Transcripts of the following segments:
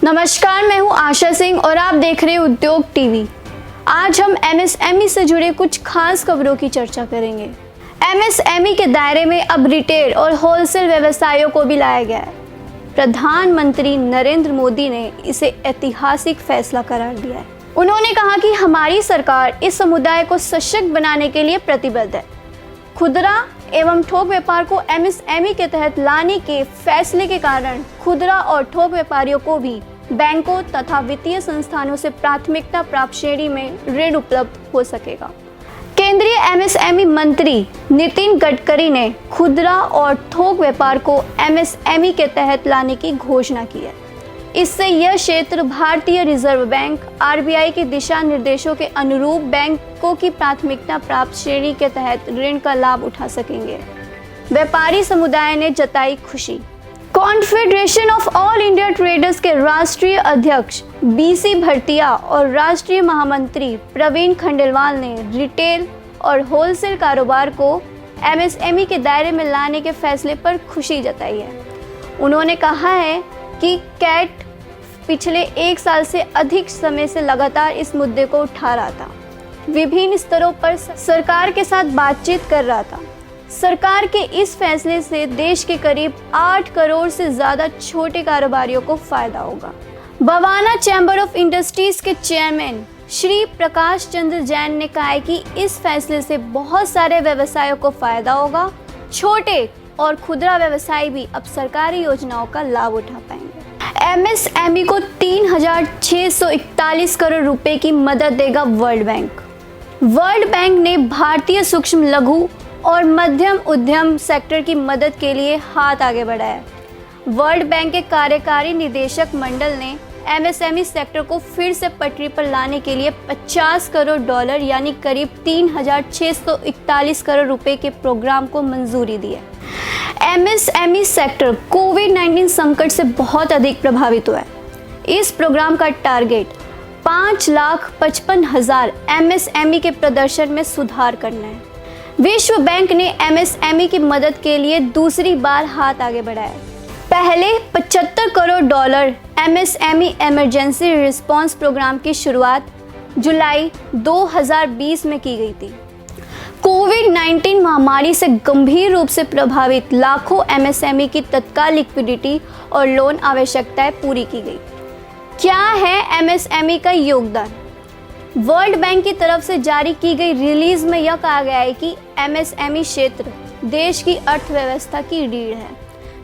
नमस्कार, मैं हूं आशा सिंह और आप देख रहे हैं उद्योग टीवी। आज हम एमएसएमई से जुड़े कुछ खास खबरों की चर्चा करेंगे। एमएसएमई के दायरे में अब रिटेल और होलसेल व्यवसायों को भी लाया गया है। प्रधानमंत्री नरेंद्र मोदी ने इसे ऐतिहासिक फैसला करार दिया है। उन्होंने कहा कि हमारी सरकार इस समुदाय को सशक्त बनाने के लिए प्रतिबद्ध है। खुदरा एवं थोक व्यापार को एमएसएमई के तहत लाने के फैसले के कारण खुदरा और थोक व्यापारियों को भी बैंकों तथा वित्तीय संस्थानों से प्राथमिकता प्राप्त श्रेणी में ऋण उपलब्ध हो सकेगा। केंद्रीय एमएसएमई मंत्री नितिन गडकरी ने खुदरा और थोक व्यापार को एमएसएमई के तहत लाने की घोषणा की है। इससे यह क्षेत्र भारतीय रिजर्व बैंक आरबीआई के दिशा निर्देशों के अनुरूप बैंकों की प्राथमिकता प्राप्त श्रेणी के तहत ऋण का लाभ उठा सकेंगे। व्यापारी समुदाय ने जताई खुशी। Confederation of all India traders के राष्ट्रीय अध्यक्ष बीसी भरतिया और राष्ट्रीय महामंत्री प्रवीण खंडेलवाल ने रिटेल और होलसेल कारोबार को एमएसएमई के दायरे में लाने के फैसले पर खुशी जताई है। उन्होंने कहा है कि कैट पिछले 1 साल से अधिक समय से लगातार इस मुद्दे को उठा रहा था, विभिन्न स्तरों पर सरकार के साथ बातचीत कर रहा था। सरकार के इस फैसले से देश के करीब 8 करोड़ से ज्यादा छोटे कारोबारियों को फायदा होगा। बवाना चैम्बर ऑफ इंडस्ट्रीज के चेयरमैन श्री प्रकाश चंद्र जैन ने कहा है कि इस फैसले से बहुत सारे व्यवसायों को फायदा होगा। छोटे और खुदरा व्यवसायी भी अब सरकारी योजनाओं का लाभ उठा पाएंगे। एमएसएमई को 3,641 करोड़ रुपए की मदद देगा वर्ल्ड बैंक। वर्ल्ड बैंक ने भारतीय सूक्ष्म लघु और मध्यम उद्यम सेक्टर की मदद के लिए हाथ आगे बढ़ाया। वर्ल्ड बैंक के कार्यकारी निदेशक मंडल ने एमएसएमई सेक्टर को फिर से पटरी पर लाने के लिए $50 करोड़ यानी करीब 3,641 करोड़ रुपए के प्रोग्राम को मंजूरी दी है। एमएसएमई सेक्टर कोविड-19 संकट से बहुत अधिक प्रभावित हुआ है। इस प्रोग्राम का टारगेट 5,55,000 एमएसएमई के प्रदर्शन में सुधार करना है। विश्व बैंक ने एमएसएमई की मदद के लिए दूसरी बार हाथ आगे बढ़ाया। पहले $75 crore MSME emergency response program की शुरुआत जुलाई 2020 में की गई थी। कोविड-19 महामारी से गंभीर रूप से प्रभावित लाखों एमएसएमई की तत्काल लिक्विडिटी और लोन आवश्यकताएं पूरी की गई। क्या है एमएसएमई का योगदान? वर्ल्ड बैंक की तरफ से जारी की गई रिलीज में यह कहा गया है कि एमएसएमई क्षेत्र देश की अर्थव्यवस्था की रीढ़ है,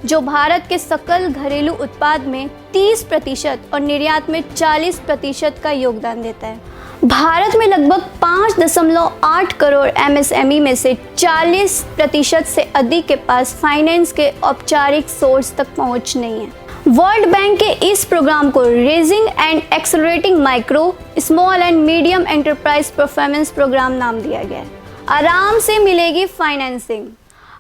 जो भारत के सकल घरेलू उत्पाद में 30% और निर्यात में 40% का योगदान देता है। भारत में लगभग 5.8 करोड़ एमएसएमई में से 40% से अधिक के पास फाइनेंस के औपचारिक सोर्स तक पहुंच नहीं है। वर्ल्ड बैंक के इस प्रोग्राम को raising and accelerating micro, small and medium enterprise performance program नाम दिया गया है। आराम से मिलेगी फाइनेंसिंग।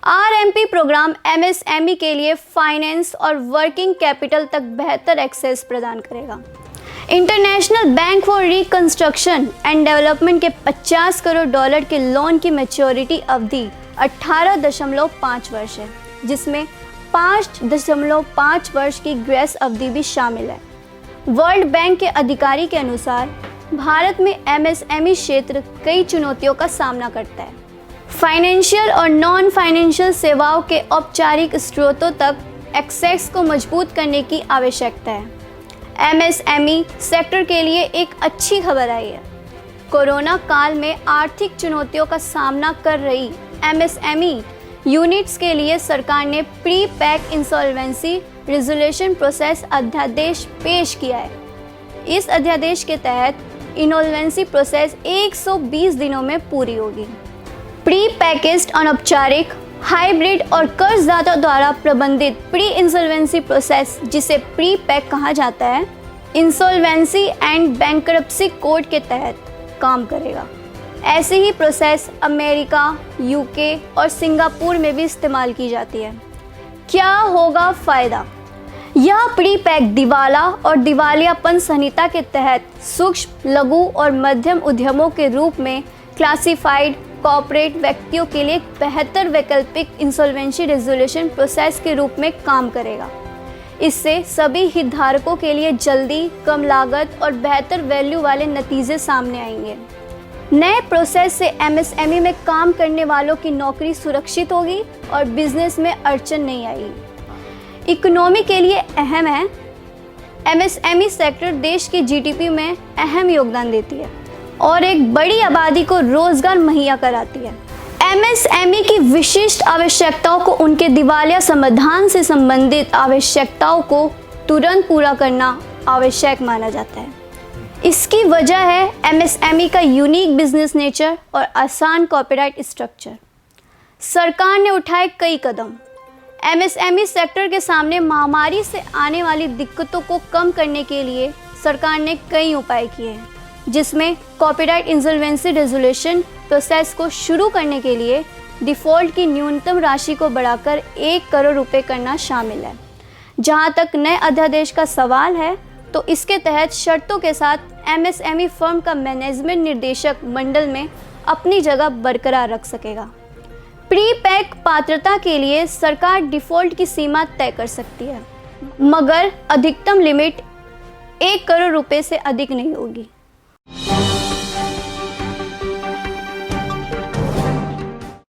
आरएमपी प्रोग्राम एमएसएमई के लिए फाइनेंस और वर्किंग कैपिटल तक बेहतर एक्सेस प्रदान करेगा। International bank for reconstruction and development के $50 करोड़ के लोन की मैच्योरिटी अवधि 18.5 वर्ष है, जिसमें 5.5 वर्ष की ग्रेस अवधि भी शामिल है। वर्ल्ड बैंक के अधिकारी के अनुसार भारत में एमएसएमई क्षेत्र कई चुनौतियों का सामना करता है। फाइनेंशियल और नॉन फाइनेंशियल सेवाओं के औपचारिक स्रोतों तक एक्सेस को मजबूत करने की आवश्यकता है। एमएसएमई सेक्टर के लिए एक अच्छी खबर आई है। कोरोना काल में आर्थिक चुनौतियों का सामना कर रही एमएसएमई यूनिट्स के लिए सरकार ने pre pack insolvency resolution process अध्यादेश पेश किया है। इस अध्यादेश के तहत इनॉल्वेंसी प्रोसेस 120 दिनों में पूरी होगी। प्री पैकेज्ड अनौपचारिक, हाइब्रिड और कर्जदाता द्वारा प्रबंधित प्री इंसॉल्वेंसी प्रोसेस, जिसे प्री पैक कहा जाता है, इंसॉल्वेंसी एंड बैंक्रप्सी कोड के तहत काम करेगा। ऐसी ही प्रोसेस अमेरिका, यूके और सिंगापुर में भी इस्तेमाल की जाती है। क्या होगा फायदा? यह प्री पैक दिवाला और दिवालियापन संहिता के तहत सूक्ष्म, लघु और मध्यम उद्यमों के रूप में क्लासिफाइड कॉर्पोरेट व्यक्तियों के लिए एक बेहतर वैकल्पिक इंसॉल्वेंसी रेजोल्यूशन प्रोसेस के रूप में काम करेगा। इससे सभी हितधारकों के लिए जल्दी, कम लागत और बेहतर वैल्यू वाले नतीजे सामने आएंगे। नए प्रोसेस से एमएसएमई में काम करने वालों की नौकरी सुरक्षित होगी और बिजनेस में अड़चन नहीं आएगी। इकोनॉमी के लिए अहम है। एमएसएमई सेक्टर देश की जीडीपी में अहम योगदान देती है और एक बड़ी आबादी को रोजगार मुहैया कराती है। एमएसएमई की विशिष्ट आवश्यकताओं को उनके दिवालिया समाधान से संबंधित आवश्यकताओं को तुरंत पूरा करना आवश्यक माना जाता है। इसकी वजह है एमएसएमई का यूनिक बिजनेस नेचर और आसान कॉपीराइट स्ट्रक्चर। सरकार ने उठाए कई कदम। एमएसएमई सेक्टर के सामने महामारी से आने वाली दिक्कतों को कम करने के लिए सरकार ने कई उपाय किए हैं, जिसमें कॉपीराइट इंसॉल्वेंसी रेजोल्यूशन प्रोसेस को शुरू करने के लिए डिफ़ॉल्ट की न्यूनतम राशि को बढ़ाकर 1 करोड़ रुपए करना शामिल है। जहां तक नए अध्यादेश का सवाल है, तो इसके तहत शर्तों के साथ एमएसएमई फर्म का मैनेजमेंट निर्देशक मंडल में अपनी जगह बरकरार रख सकेगा। प्री पैक पात्रता के लिए सरकार डिफ़ॉल्ट की सीमा तय कर सकती है, मगर अधिकतम लिमिट 1 करोड़ रुपए से अधिक नहीं होगी।